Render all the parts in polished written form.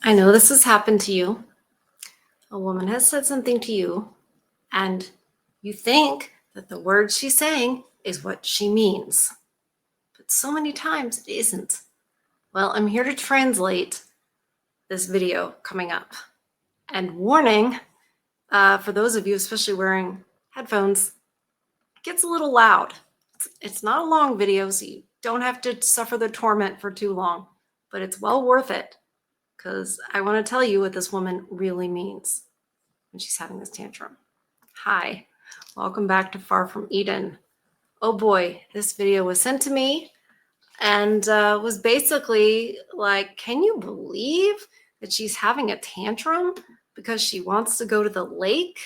I know this has happened to you. A woman has said something to you, and you think that the word she's saying is what she means. But so many times it isn't. Well, I'm here to translate this video coming up. And warning, for those of you, especially wearing headphones, it gets a little loud. It's not a long video, so you don't have to suffer the torment for too long, but it's well worth it because I want to tell you what this woman really means when she's having this tantrum. Hi, welcome back to Far From Eden. Oh boy, this video was sent to me and was basically like, can you believe that she's having a tantrum because she wants to go to the lake?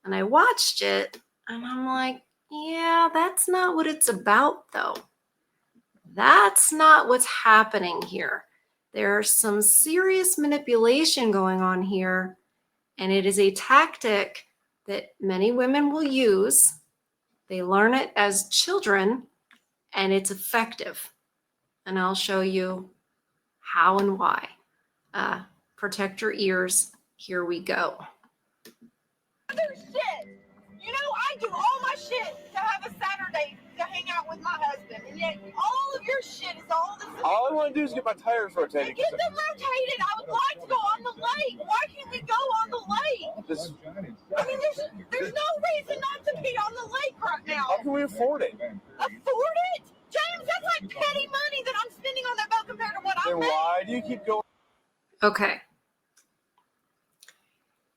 And I watched it and I'm like, yeah, that's not what it's about though. That's not what's happening here. There's some serious manipulation going on here, and it is a tactic that many women will use. They learn it as children, and it's effective. And I'll show you how and why. Protect your ears. Here we go. Other shit. You know, I do all my shit to have a Saturday to hang out with my husband, and yet all of your shit is all this. All I want to do is get my tires rotated. Get them rotated. I would like to go on the lake. Why can't we go on the lake? I mean, there's no reason not to be on the lake right now. How can we afford it? Afford it? James, that's like petty money that I'm spending on that boat compared to what I'm Then why do you keep going? Okay.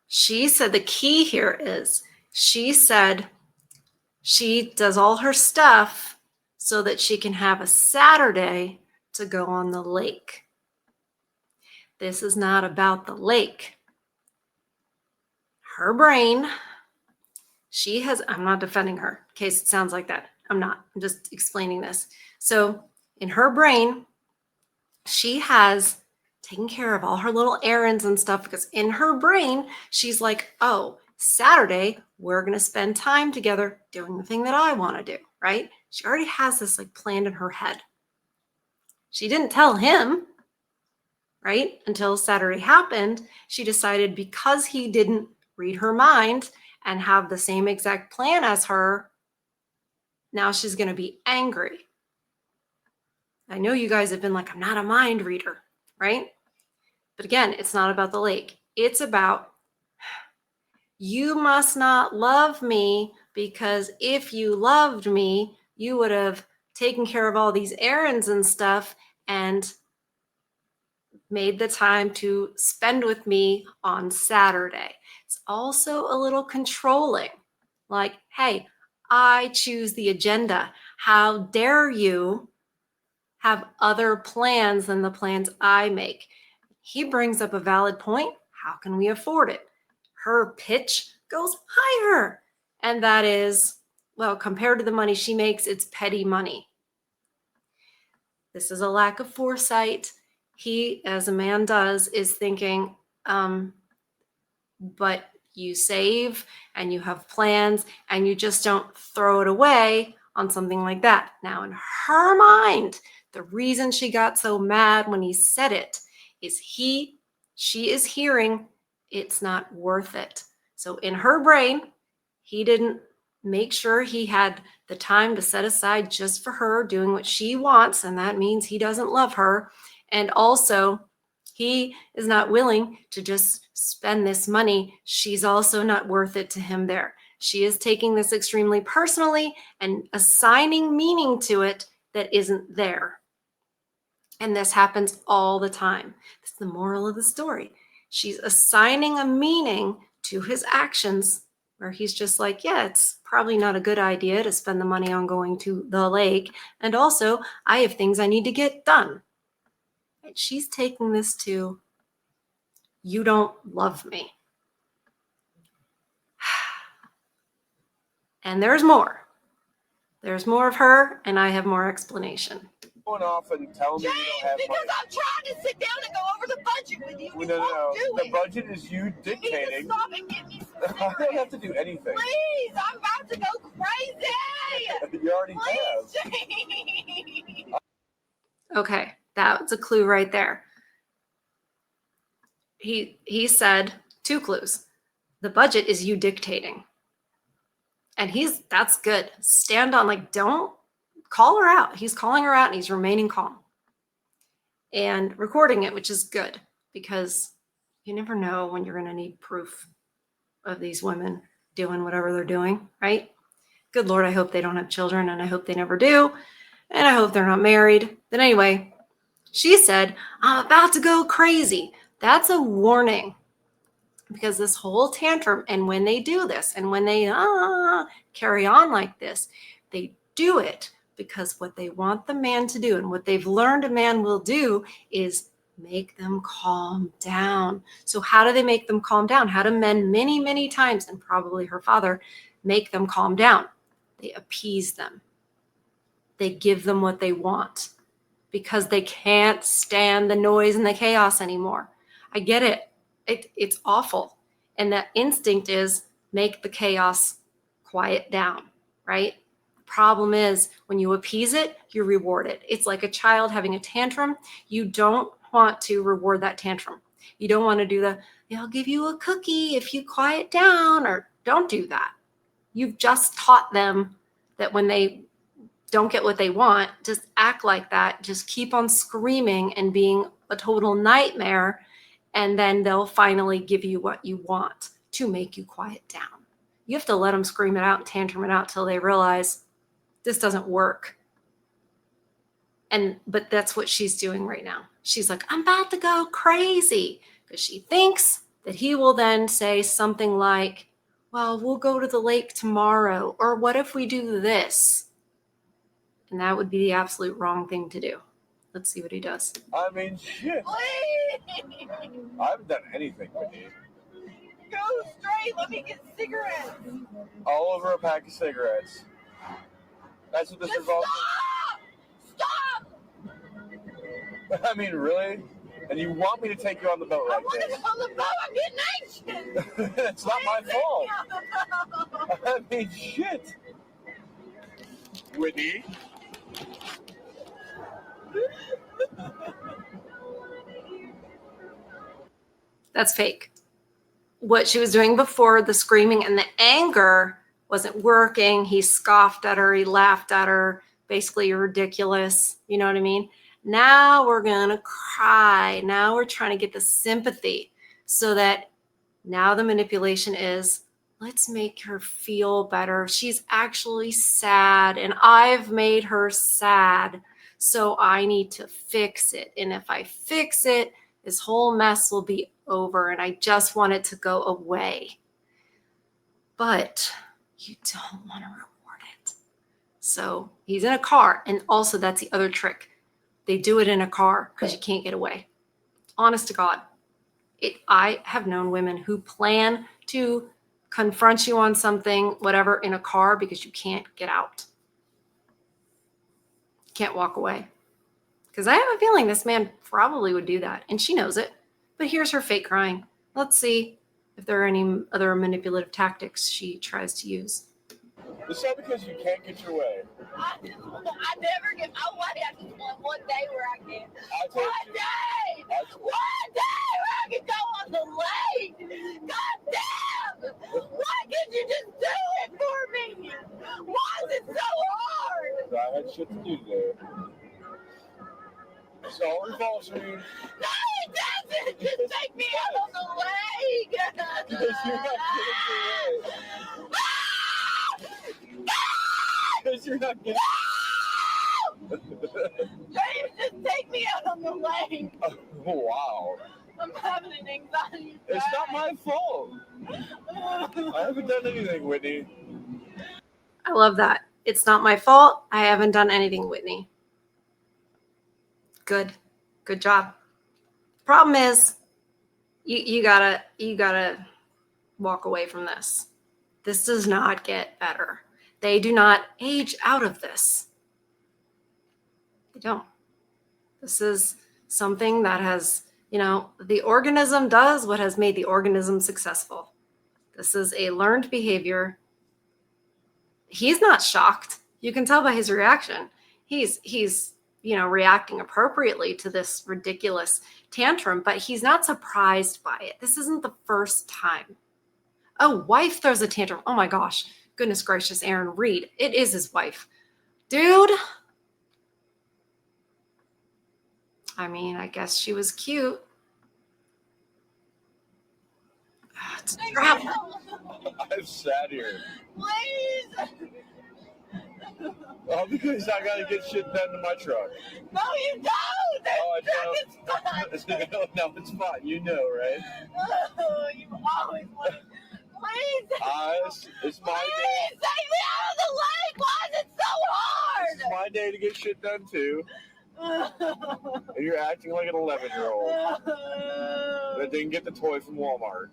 She said the key here is she said she does all her stuff so that she can have a Saturday to go on the lake. This is not about the lake. Her brain, I'm not defending her in case it sounds like that. I'm not. I'm just explaining this. So in her brain, she has taken care of all her little errands and stuff because in her brain, she's like, oh, Saturday, we're going to spend time together doing the thing that I want to do, right? She already has this like planned in her head. She didn't tell him, right? Until Saturday happened, she decided because he didn't read her mind and have the same exact plan as her, now she's going to be angry. I know you guys have been like, I'm not a mind reader, right? But again, it's not about the lake. It's about, you must not love me because if you loved me, you would have taken care of all these errands and stuff and made the time to spend with me on Saturday. It's also a little controlling. Like, hey, I choose the agenda. How dare you have other plans than the plans I make? He brings up a valid point. How can we afford it? Her pitch goes higher. And that is, well, compared to the money she makes, it's petty money. This is a lack of foresight. He, as a man does, is thinking, but you save and you have plans and you just don't throw it away on something like that. Now, in her mind, the reason she got so mad when he said it is she is hearing it's not worth it. So in her brain, he didn't make sure he had the time to set aside just for her doing what she wants, and that means he doesn't love her. And also, he is not willing to just spend this money. She's also not worth it to him there. She is taking this extremely personally and assigning meaning to it that isn't there. And this happens all the time. That's the moral of the story. She's assigning a meaning to his actions where he's just like, yeah, it's probably not a good idea to spend the money on going to the lake. And also, I have things I need to get done. And she's taking this to, you don't love me. And there's more. There's more of her, and I have more explanation. Going off and telling me you don't have because money. I'm trying to sit down and go over the budget with you. No. Do The it. budget is you You need to dictating. stop and get me some I don't have cigarettes. to do anything. Please, I'm about to go crazy. You already Please, have. James. Okay, that's a clue right there. he said 2 clues. The budget is you dictating. And that's good. Stand on, like, don't call her out. He's calling her out and he's remaining calm and recording it, which is good because you never know when you're going to need proof of these women doing whatever they're doing, right? Good Lord, I hope they don't have children and I hope they never do. And I hope they're not married. But anyway, she said, I'm about to go crazy. That's a warning because this whole tantrum, and when they do this and when they carry on like this, they do it because what they want the man to do and what they've learned a man will do is make them calm down. So how do they make them calm down? How do men many, many times, and probably her father, make them calm down? They appease them. They give them what they want because they can't stand the noise and the chaos anymore. I get it. It's awful. And that instinct is make the chaos quiet down, right? The problem is when you appease it, you reward it. It's like a child having a tantrum. You don't want to reward that tantrum. You don't want to do I'll give you a cookie if you quiet down, or don't do that. You've just taught them that when they don't get what they want, just act like that. Just keep on screaming and being a total nightmare. And then they'll finally give you what you want to make you quiet down. You have to let them scream it out and tantrum it out till they realize this doesn't work. But that's what she's doing right now. She's like, I'm about to go crazy because she thinks that he will then say something like, well, we'll go to the lake tomorrow. Or what if we do this? And that would be the absolute wrong thing to do. Let's see what he does. I mean, shit. Please. I haven't done anything with you. Go straight. Let me get cigarettes. All over a pack of cigarettes. That's what this Just involves. stop! I mean, really? And you want me to take you on the boat I like want to this? go on the boat. I'm getting anxious. It's not my Please take fault. me on the boat. I mean, shit. Whitney? That's fake. What she was doing before, the screaming and the anger, wasn't working. He scoffed at her. He laughed at her. Basically, you're ridiculous. You know what I mean? Now we're going to cry. Now we're trying to get the sympathy so that now the manipulation is, let's make her feel better. She's actually sad and I've made her sad. So I need to fix it. And if I fix it, this whole mess will be over and I just want it to go away. But you don't want to reward it. So he's in a car. And also that's the other trick. They do it in a car because you can't get away. Honest to God. I have known women who plan to confront you on something, whatever, in a car because you can't get out. Can't walk away. Because I have a feeling this man probably would do that. And she knows it. But here's her fake crying. Let's see if there are any other manipulative tactics she tries to use. It's not because you can't get your way. I never get my way. I just want one day where I can. I told One you. day! One day where I can go on the lake! God damn! Why can't you just do it for me? Why is it so hard? I had shit to do today. It's all revolves around you. No, it doesn't! Just take me out on the lake! Because you're not getting your way. Because you're not getting James, just take me out on the lake! Oh, wow. I'm having an anxiety attack. It's not my fault. I haven't done anything, Whitney. I love that. It's not my fault. I haven't done anything, Whitney. Good. Good job. Problem is, you gotta walk away from this. This does not get better. They do not age out of this. They don't. This is something that has, the organism does what has made the organism successful. This is a learned behavior. He's not shocked. You can tell by his reaction. He's reacting appropriately to this ridiculous tantrum, but he's not surprised by it. This isn't the first time. Oh, wife throws a tantrum. Oh my gosh. Goodness gracious, Aaron, read. It is his wife. Dude. I mean, I guess she was cute. It's a trap. I'm sad here. Please. All because I gotta get shit done to my truck. No, you don't. This Oh, truck is fine. No, it's fine. You know, right? Oh, you've always wanted. Please. It's my Please day. take me out of the lake. Why is it so It's my day to get shit done too. hard? And you're acting like an 11-year-old that didn't get the toy from Walmart.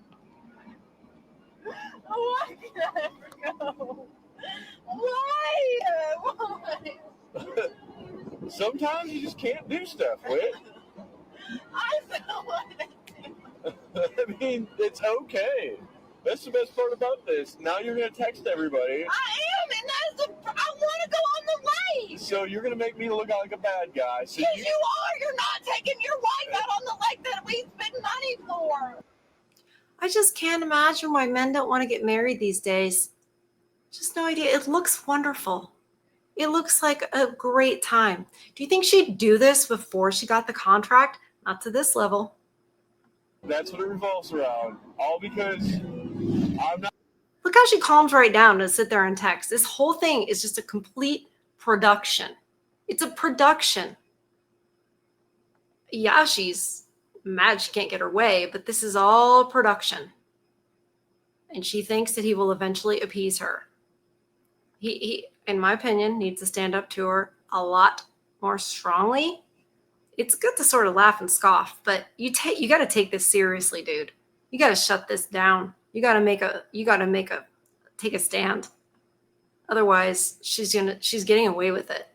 Why can I never go? Why? Sometimes you just can't do stuff, Whit. I still want to. I mean, it's okay. That's the best part about this. Now you're gonna text everybody. I am, and that's the. I want to go on the lake. So you're gonna make me look like a bad guy. So Yes, you are. You're not taking your wife out on the lake that we spend money for. I just can't imagine why men don't want to get married these days. Just no idea. It looks wonderful. It looks like a great time. Do you think she'd do this before she got the contract? Not to this level. that's what it revolves around. All because I'm not. Look how she calms right down to sit there and text. This whole thing is just a complete production. It's a production. Yeah, she's mad she can't get her way, but this is all production. And she thinks that he will eventually appease her. He, in my opinion, needs to stand up to her a lot more strongly. It's good to sort of laugh and scoff, but you got to take this seriously, dude. You got to shut this down. You got to take a stand. Otherwise, she's getting away with it.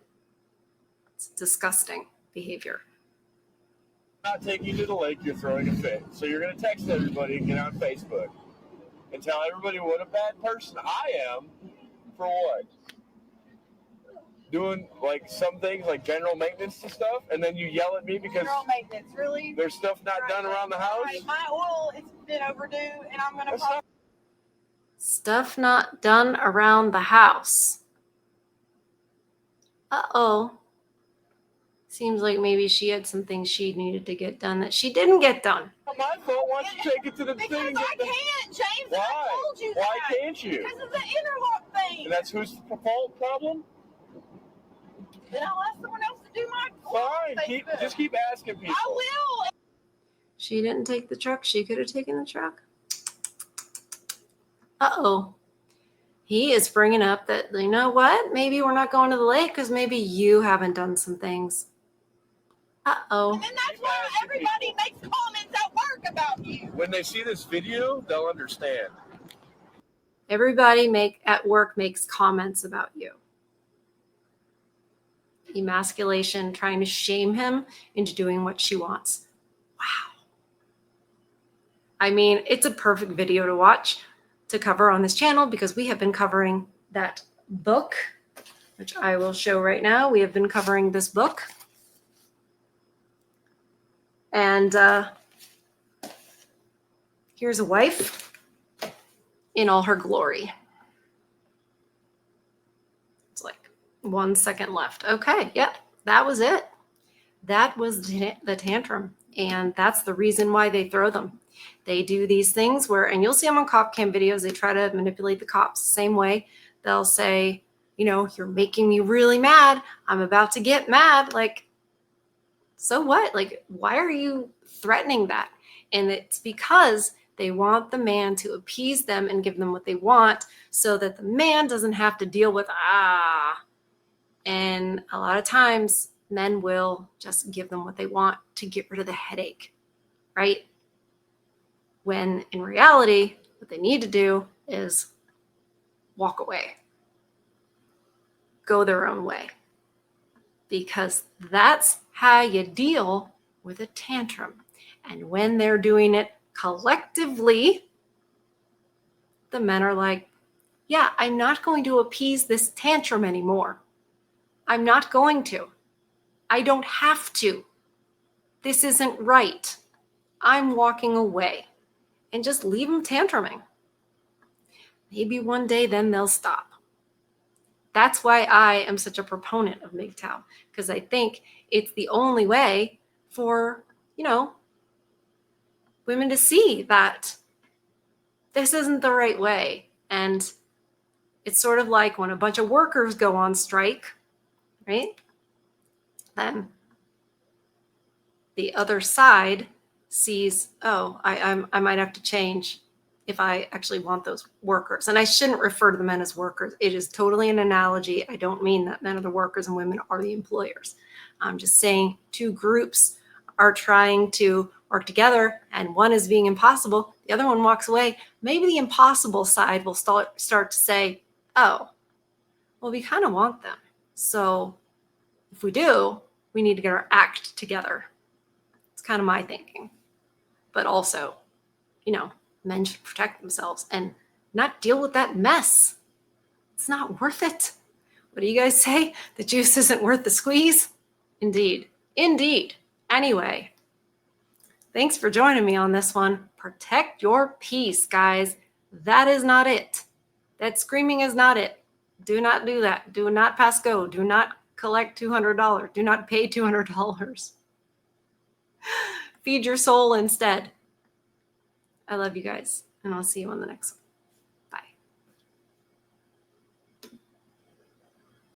It's disgusting behavior. Not taking you to the lake, you're throwing a fit. So you're going to text everybody and get on Facebook and tell everybody what a bad person I am for what? Doing like some things like general maintenance and stuff, and then you yell at me because Girl maintenance, really? there's stuff not done around the house? All right, my oil has been overdue, and I'm gonna. That's not- Stuff not done around the house. Uh-oh. Seems like maybe she had some things she needed to get done that she didn't get done. Not my fault. Why don't you take it to the Because thing? And I get the... can't, James. Why? I told you Why that. can't you? Because of the interlock thing. And that's whose fault problem? Then I'll ask someone else to do my. Fine. Just keep asking people. I will. She didn't take the truck. She could have taken the truck. Uh-oh. He is bringing up that, you know what? Maybe we're not going to the lake because maybe you haven't done some things. Uh-oh. And then that's why everybody makes comments at work about you. When they see this video, they'll understand. Everybody at work makes comments about you. Emasculation, trying to shame him into doing what she wants. Wow. I mean, it's a perfect video to watch, to cover on this channel, because we have been covering that book, which I will show right now. We have been covering this book. And here's a wife in all her glory. It's like 1 second left. Okay, yep, that was it. That was the tantrum. And that's the reason why they throw them. They do these things where, and you'll see them on cop cam videos, they try to manipulate the cops the same way. They'll say, you know, you're making me really mad. I'm about to get mad. Like, so what? Like, why are you threatening that? And it's because they want the man to appease them and give them what they want so that the man doesn't have to deal with, And a lot of times men will just give them what they want to get rid of the headache, right? When in reality, what they need to do is walk away, go their own way, because that's how you deal with a tantrum. And when they're doing it collectively, the men are like, yeah, I'm not going to appease this tantrum anymore. I'm not going to. I don't have to. This isn't right. I'm walking away, and just leave them tantruming. Maybe one day then they'll stop. That's why I am such a proponent of MGTOW, because I think it's the only way for, women to see that this isn't the right way. And it's sort of like when a bunch of workers go on strike, right? Then the other side sees, oh, I might have to change if I actually want those workers. And I shouldn't refer to the men as workers. It is totally an analogy. I don't mean that men are the workers and women are the employers. I'm just saying two groups are trying to work together and one is being impossible. The other one walks away. Maybe the impossible side will start to say, oh, well, we kind of want them. So if we do, we need to get our act together. It's kind of my thinking. But also, men should protect themselves and not deal with that mess. It's not worth it. What do you guys say? The juice isn't worth the squeeze? Indeed. Indeed. Anyway, thanks for joining me on this one. Protect your peace, guys. That is not it. That screaming is not it. Do not do that. Do not pass go. Do not collect $200. Do not pay $200. Feed your soul instead. I love you guys, and I'll see you on the next one.